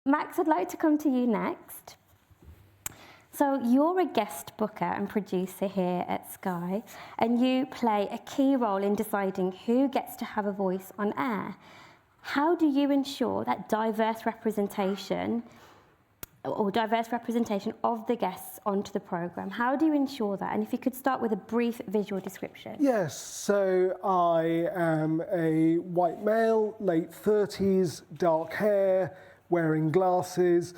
Max, I'd like to come to you next. So you're a guest booker and producer here at Sky, and you play a key role in deciding who gets to have a voice on air. How do you ensure that diverse representation of the guests onto the programme? How do you ensure that? And if you could start with a brief visual description. Yes, so I am a white male, late 30s, dark hair, wearing glasses,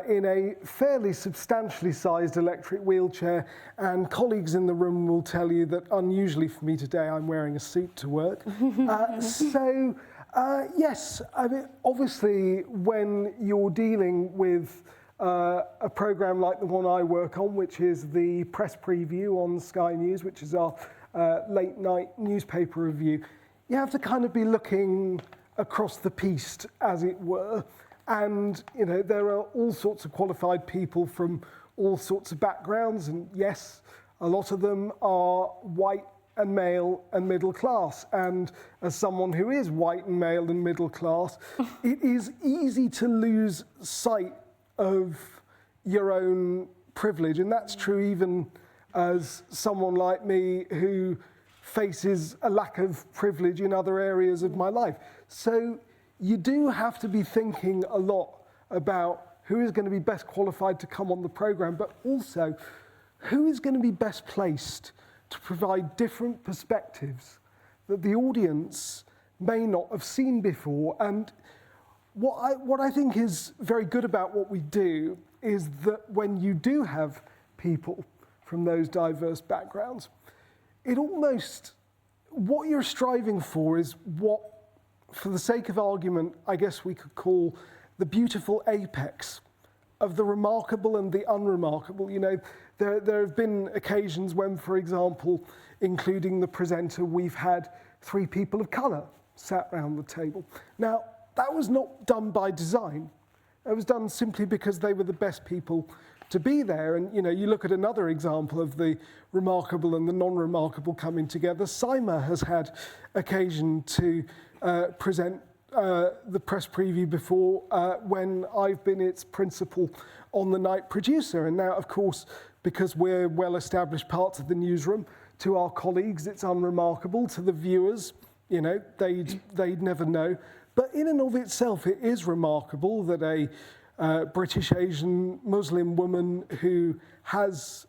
in a fairly substantially sized electric wheelchair, and colleagues in the room will tell you that unusually for me today I'm wearing a suit to work. Yes, I mean, obviously when you're dealing with a programme like the one I work on, which is the press preview on Sky News, which is our late night newspaper review, you have to kind of be looking across the piste, as it were. And, you know, there are all sorts of qualified people from all sorts of backgrounds. And yes, a lot of them are white and male and middle class. And as someone who is white and male and middle class, it is easy to lose sight of your own privilege. And that's true even as someone like me who faces a lack of privilege in other areas of my life. So you do have to be thinking a lot about who is going to be best qualified to come on the programme, but also who is going to be best placed to provide different perspectives that the audience may not have seen before. And what I think is very good about what we do is that when you do have people from those diverse backgrounds, what you're striving for is what, for the sake of argument, I guess we could call the beautiful apex of the remarkable and the unremarkable. You know, there have been occasions when, for example, including the presenter, we've had 3 people of colour sat round the table. Now, that was not done by design. It was done simply because they were the best people to be there. And, you know, you look at another example of the remarkable and the non-remarkable coming together. Sima has had occasion to present the press preview before when I've been its principal on the night producer. And now, of course, because we're well-established parts of the newsroom, to our colleagues, it's unremarkable. To the viewers, you know, they'd never know. But in and of itself, it is remarkable that a British Asian Muslim woman who has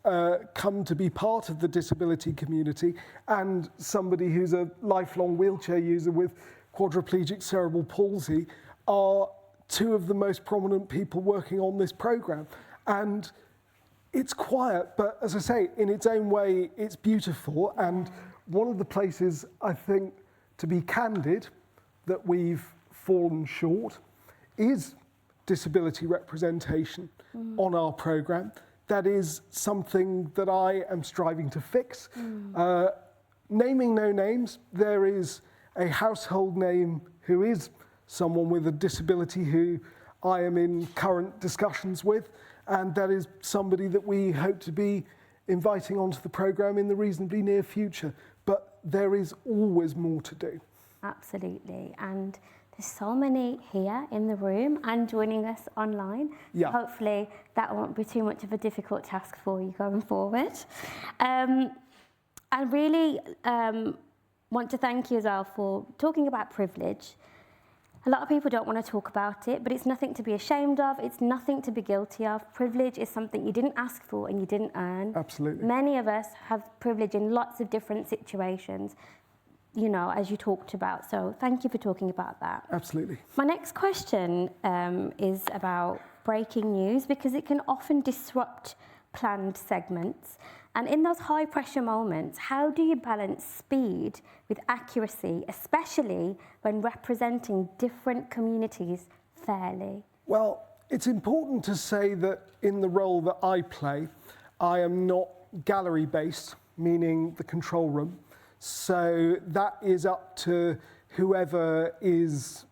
come to be part of the disability community and somebody who's a lifelong wheelchair user with quadriplegic cerebral palsy are 2 of the most prominent people working on this programme. And it's quiet, but as I say, in its own way, it's beautiful. And one of the places, I think, to be candid, that we've fallen short is disability representation on our programme. That is something that I am striving to fix. Naming no names, there is a household name who is someone with a disability who I am in current discussions with, and that is somebody that we hope to be inviting onto the programme in the reasonably near future. But there is always more to do. Absolutely, and there's so many here in the room and joining us online. Yeah. So hopefully that won't be too much of a difficult task for you going forward. I really want to thank you as well for talking about privilege. A lot of people don't want to talk about it, but it's nothing to be ashamed of. It's nothing to be guilty of. Privilege is something you didn't ask for and you didn't earn. Absolutely. Many of us have privilege in lots of different situations, you know, as you talked about. So thank you for talking about that. Absolutely. My next question is about breaking news, because it can often disrupt planned segments. And in those high pressure moments, how do you balance speed with accuracy, especially when representing different communities fairly? Well, it's important to say that in the role that I play, I am not gallery based, meaning the control room. So that is up to whoever is,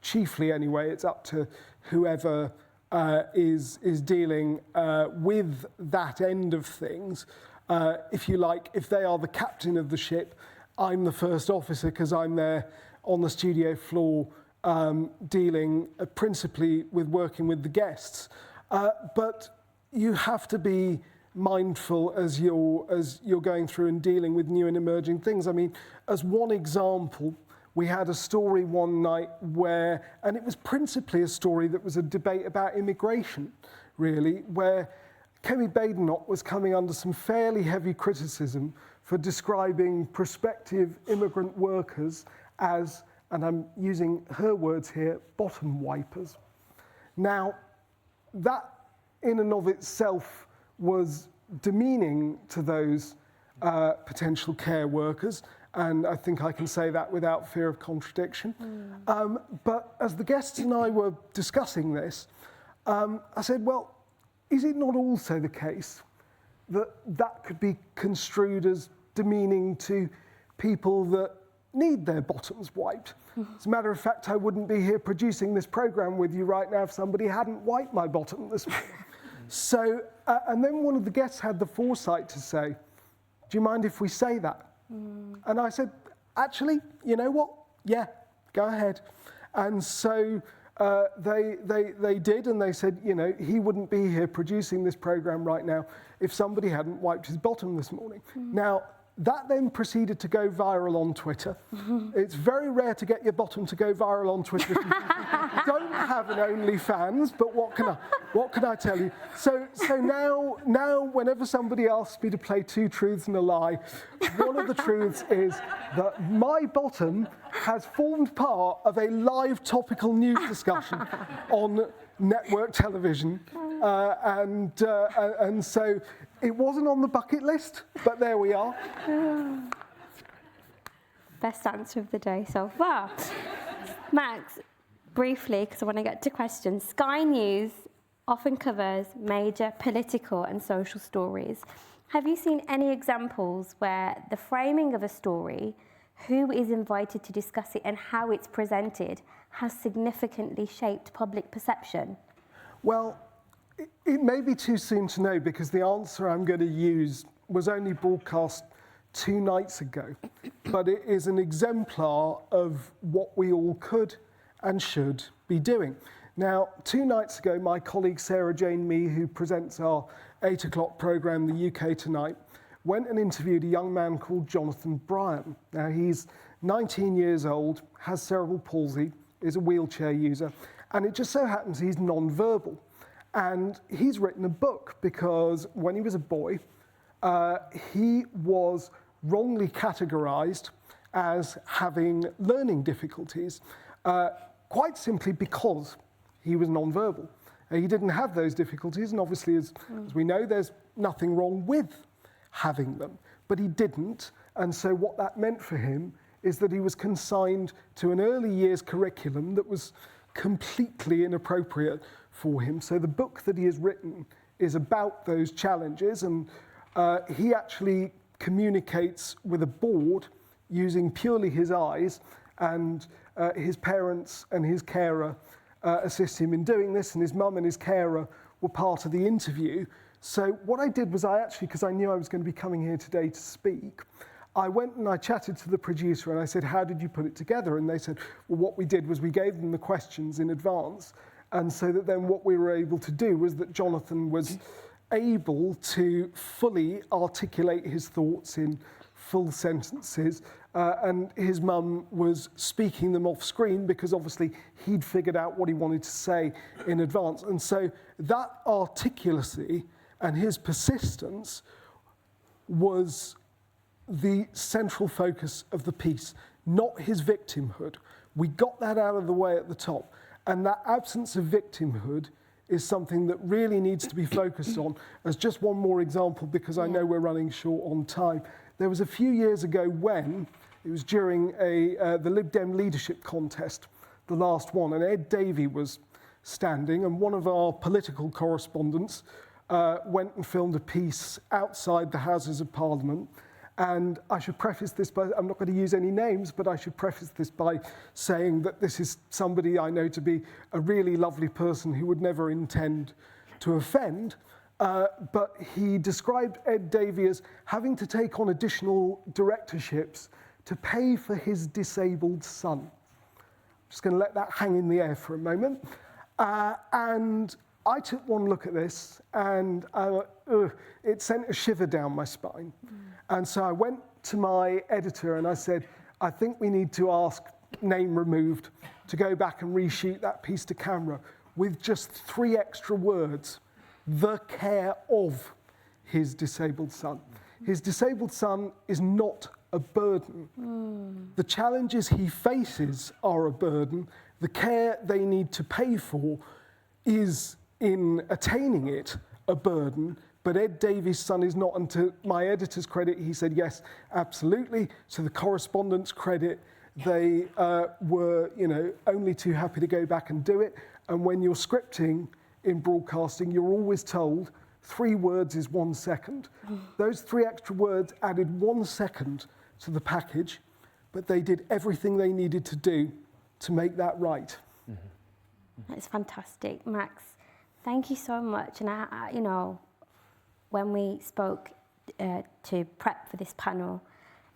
chiefly anyway, it's up to whoever is dealing with that end of things. If you like, if they are the captain of the ship, I'm the first officer because I'm there on the studio floor dealing principally with working with the guests. But you have to be mindful as you're going through and dealing with new and emerging things. I mean, as one example, we had a story one night where, and it was principally a story that was a debate about immigration, really, where Kemi Badenoch was coming under some fairly heavy criticism for describing prospective immigrant workers as, and I'm using her words here, bottom wipers. Now, that in and of itself was demeaning to those potential care workers, and I think I can say that without fear of contradiction. But as the guests and I were discussing this, I said, well, is it not also the case that that could be construed as demeaning to people that need their bottoms wiped? As a matter of fact, I wouldn't be here producing this program with you right now if somebody hadn't wiped my bottom this morning. So, and then one of the guests had the foresight to say, do you mind if we say that? And I said, actually, you know what? Yeah, go ahead. And so they did, and they said, you know, he wouldn't be here producing this program right now if somebody hadn't wiped his bottom this morning. Now, that then proceeded to go viral on Twitter. It's very rare to get your bottom to go viral on Twitter if you don't have an OnlyFans, but what can I tell you? So now whenever somebody asks me to play two truths and a lie, one of the truths is that my bottom has formed part of a live topical news discussion on network television, and so it wasn't on the bucket list, but there we are. Best answer of the day so far. Max, briefly, because I want to get to questions. Sky News often covers major political and social stories. Have you seen any examples where the framing of a story, who is invited to discuss it and how it's presented, has significantly shaped public perception? Well, it may be too soon to know because the answer I'm going to use was only broadcast 2 nights ago, but it is an exemplar of what we all could and should be doing. Now, 2 nights ago, my colleague Sarah Jane Mee, who presents our 8 o'clock programme, The UK Tonight, went and interviewed a young man called Jonathan Bryan. Now, he's 19 years old, has cerebral palsy, is a wheelchair user, and it just so happens he's non-verbal. And he's written a book because when he was a boy, he was wrongly categorized as having learning difficulties, quite simply because he was non-verbal. He didn't have those difficulties, and obviously, as we know, there's nothing wrong with having them, but he didn't. And so what that meant for him is that he was consigned to an early years curriculum that was completely inappropriate for him. So the book that he has written is about those challenges, and he actually communicates with a board using purely his eyes, and his parents and his carer assist him in doing this, and his mum and his carer were part of the interview. So what I did was because I knew I was going to be coming here today to speak, I went and I chatted to the producer and I said, how did you put it together? And they said, well, what we did was we gave them the questions in advance. And so that then what we were able to do was that Jonathan was able to fully articulate his thoughts in full sentences. And his mum was speaking them off screen because obviously he'd figured out what he wanted to say in advance. And so that articulacy and his persistence was the central focus of the piece, not his victimhood. We got that out of the way at the top. And that absence of victimhood is something that really needs to be focused on. As just one more example, because I know we're running short on time, there was a few years ago when, it was during the Lib Dem leadership contest, the last one, and Ed Davey was standing, and one of our political correspondents went and filmed a piece outside the Houses of Parliament. And I should preface this by, I'm not going to use any names, but I should preface this by saying that this is somebody I know to be a really lovely person who would never intend to offend. But he described Ed Davey as having to take on additional directorships to pay for his disabled son. Just going to let that hang in the air for a moment. And I took one look at this, and it sent a shiver down my spine. And so I went to my editor and I said, I think we need to ask, name removed, to go back and reshoot that piece to camera with just 3 extra words: the care of his disabled son. His disabled son is not a burden. The challenges he faces are a burden. The care they need to pay for is, in attaining it, a burden. But Ed Davies' son is not. And to my editor's credit, he said, yes, absolutely. To the correspondent's credit, they were, only too happy to go back and do it. And when you're scripting in broadcasting, you're always told 3 words is 1 second. Those 3 extra words added 1 second to the package, but they did everything they needed to do to make that right. That's fantastic, Max. Thank you so much. And when we spoke to prep for this panel,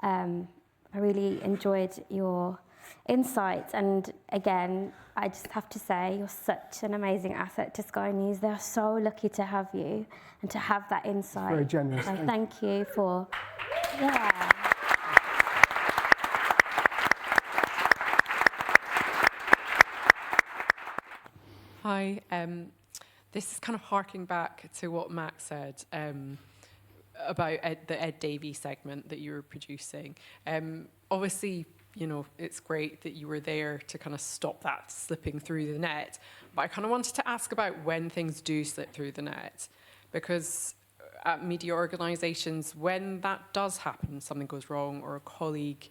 I really enjoyed your insights. And again, I just have to say, you're such an amazing asset to Sky News. They're so lucky to have you and to have that insight. Very generous. So thank you for, yeah. Hi. This is kind of harking back to what Max said about the Ed Davies segment that you were producing. Obviously, it's great that you were there to kind of stop that slipping through the net. But I kind of wanted to ask about when things do slip through the net, because at media organisations, when that does happen, something goes wrong, or a colleague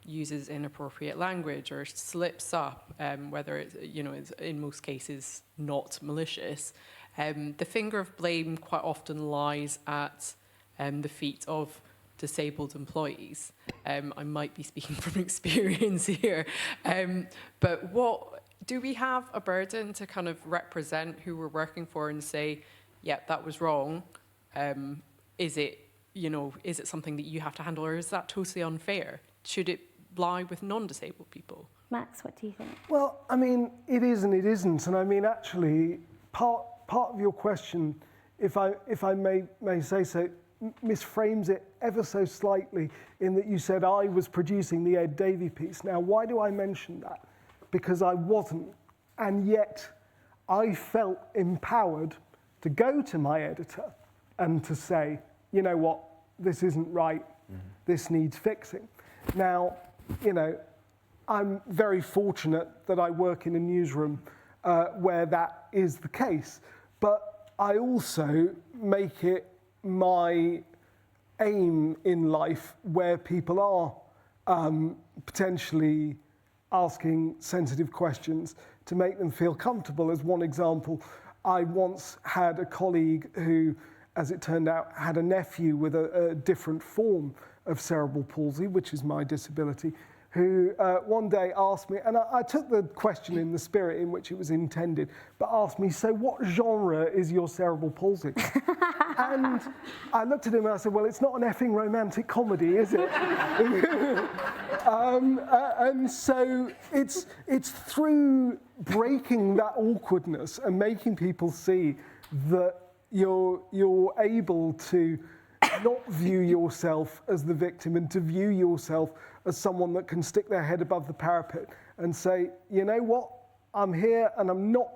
uses inappropriate language or slips up, whether it's, it's in most cases not malicious, the finger of blame quite often lies at the feet of disabled employees. I might be speaking from experience here, but do we have a burden to kind of represent who we're working for and say, yeah, that was wrong? Is it something that you have to handle, or is that totally unfair? Should it lie with non-disabled people? Max, what do you think? Well, I mean, it is and it isn't. And I mean, actually, part of your question, if I may say so, misframes it ever so slightly in that you said I was producing the Ed Davies piece. Now, why do I mention that? Because I wasn't. And yet, I felt empowered to go to my editor and to say, you know what, this isn't right. This needs fixing. Now, I'm very fortunate that I work in a newsroom where that is the case. But I also make it my aim in life where people are potentially asking sensitive questions to make them feel comfortable. As one example, I once had a colleague who, as it turned out, had a nephew with a different form of cerebral palsy, which is my disability, who one day asked me, and I took the question in the spirit in which it was intended, but asked me, so what genre is your cerebral palsy? And I looked at him and I said, well, it's not an effing romantic comedy, is it? And so it's through breaking that awkwardness and making people see that you're able to not view yourself as the victim and to view yourself as someone that can stick their head above the parapet and say, you know what, I'm here and I'm not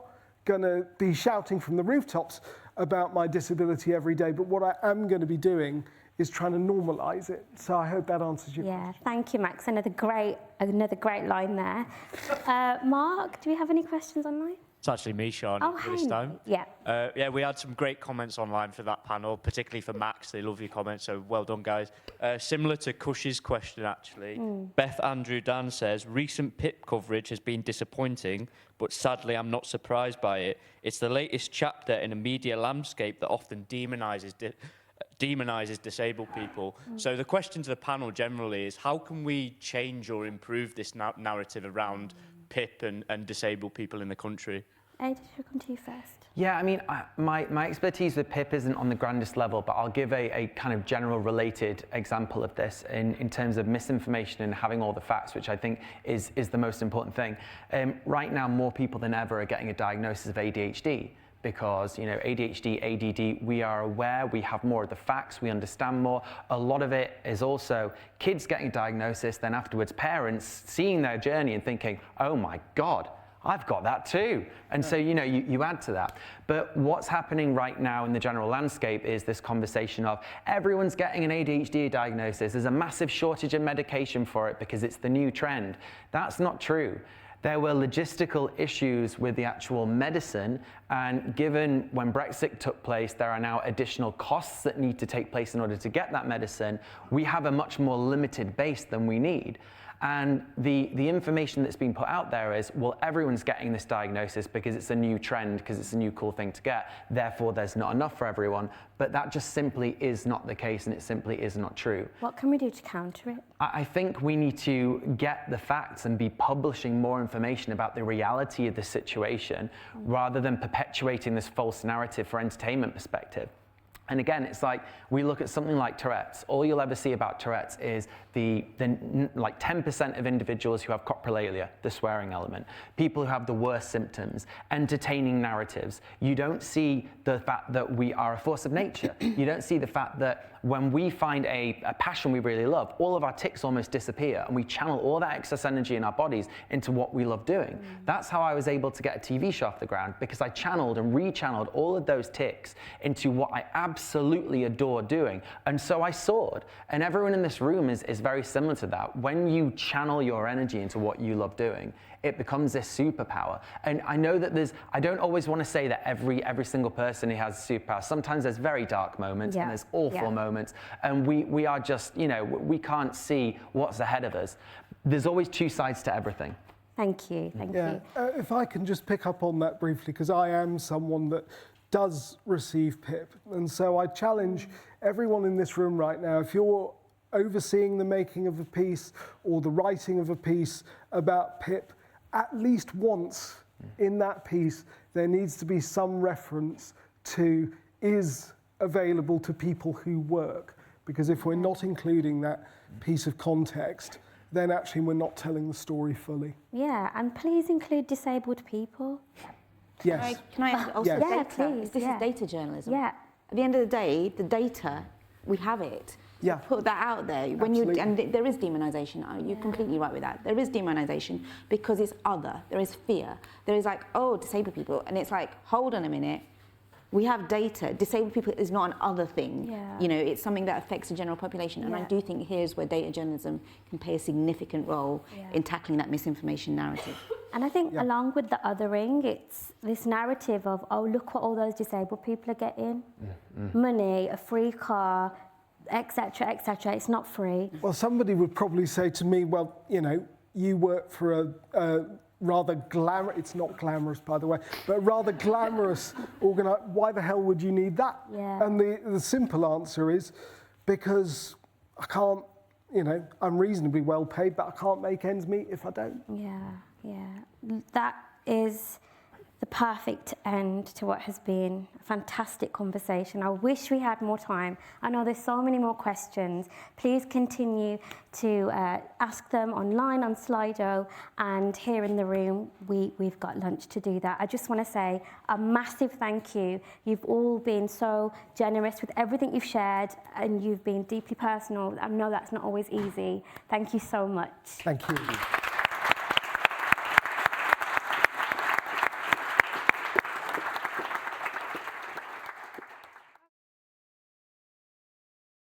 going to be shouting from the rooftops about my disability every day, but what I am going to be doing is trying to normalise it. So I hope that answers your question. Yeah, thank you, Max. Another great line there. Mark, do we have any questions online? It's actually me, Shani, for this time. Yeah. We had some great comments online for that panel, particularly for Max. They love your comments, so well done, guys. Similar to Cush's question, actually, Beth Andrew Dan says, recent PIP coverage has been disappointing, but sadly I'm not surprised by it. It's the latest chapter in a media landscape that often demonises disabled people. So the question to the panel generally is, how can we change or improve this narrative around PIP and disabled people in the country? Aidy, should I come to you first? Yeah, I mean, my expertise with PIP isn't on the grandest level, but I'll give a kind of general related example of this in terms of misinformation and having all the facts, which I think is the most important thing. Right now, more people than ever are getting a diagnosis of ADHD because, you know, ADHD, ADD, we are aware, we have more of the facts, we understand more. A lot of it is also kids getting a diagnosis, then afterwards parents seeing their journey and thinking, oh my God, I've got that too. And so, you know, you add to that. But what's happening right now in the general landscape is this conversation of everyone's getting an ADHD diagnosis. There's a massive shortage of medication for it because it's the new trend. That's not true. There were logistical issues with the actual medicine, and given when Brexit took place, there are now additional costs that need to take place in order to get that medicine. We have a much more limited base than we need. And the information that's been put out there is, well, everyone's getting this diagnosis because it's a new trend, because it's a new cool thing to get, therefore there's not enough for everyone. But that just simply is not the case, and it simply is not true. What can we do to counter it? I think we need to get the facts and be publishing more information about the reality of the situation, rather than perpetuating this false narrative for entertainment perspective. And again, it's like, we look at something like Tourette's. All you'll ever see about Tourette's is like 10% of individuals who have coprolalia, the swearing element, people who have the worst symptoms, entertaining narratives. You don't see the fact that we are a force of nature. You don't see the fact that when we find a passion we really love, all of our tics almost disappear, and we channel all that excess energy in our bodies into what we love doing. That's how I was able to get a TV show off the ground, because I channeled and rechanneled all of those tics into what I absolutely adore doing. And so I soared. And everyone in this room is very similar to that. When you channel your energy into what you love doing, it becomes this superpower. And I know that I don't always want to say that every single person who has a superpower. Sometimes there's very dark moments and there's awful moments. And we are just, you know, we can't see what's ahead of us. There's always two sides to everything. Thank you, thank you. If I can just pick up on that briefly, because I am someone that does receive PIP. And so I challenge everyone in this room right now, if you're overseeing the making of a piece or the writing of a piece about PIP, at least once in that piece, there needs to be some reference to is available to people who work. Because if we're not including that piece of context, then actually we're not telling the story fully. Yeah, and please include disabled people. Yes. Can I also Yes. Yeah, data? please, This yeah. is data journalism. Yeah. At the end of the day, the data, we have it. Yeah. Put that out there. There is demonisation. You're completely right with that. There is demonisation because it's other. There is fear. There is like, oh, disabled people. And it's like, hold on a minute. We have data. Disabled people is not an other thing. Yeah. You know, it's something that affects the general population. And I do think here's where data journalism can play a significant role in tackling that misinformation narrative. And I think along with the othering, it's this narrative of, oh, look what all those disabled people are getting. Money, a free car, etc., etc. It's not free. Well, somebody would probably say to me, well, you know, you work for a rather glamorous, it's not glamorous, by the way, but rather glamorous organisation. Why the hell would you need that? Yeah. And the simple answer is because I can't, you know, I'm reasonably well paid, but I can't make ends meet if I don't. Yeah. That is the perfect end to what has been a fantastic conversation. I wish we had more time. I know there's so many more questions. Please continue to ask them online on Slido, and here in the room, we've got lunch to do that. I just want to say a massive thank you. You've all been so generous with everything you've shared, and you've been deeply personal. I know that's not always easy. Thank you so much. Thank you.